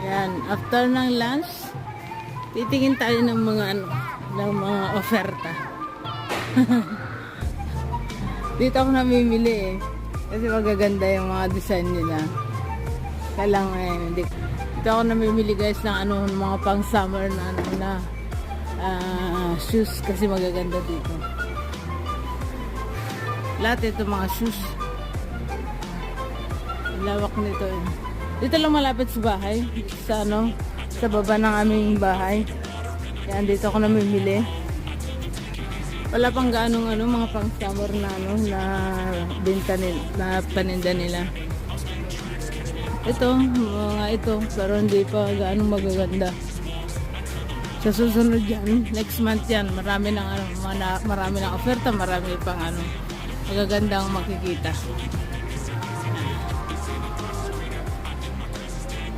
Yan, after ng lunch, titingin tayo ng mga ng mga oferta. Dito ako namimili eh. Kasi magaganda yung mga design nila. Kaya lang dito ako namimili guys ng mga pang summer na shoes kasi magaganda dito. Lahat ito mga shoes. Lawak nito eh. Dito lang malapit sa bahay, sa baba ng aming bahay. Yan, dito ako namimili. Wala pang gaanong mga pang summer na na benta nila, na paninda nila. Ito, mga ito, pero hindi pa gaano magaganda. Sa susunod yan, next month yan, marami ng marami ng oferta, marami pang magagandang makikita.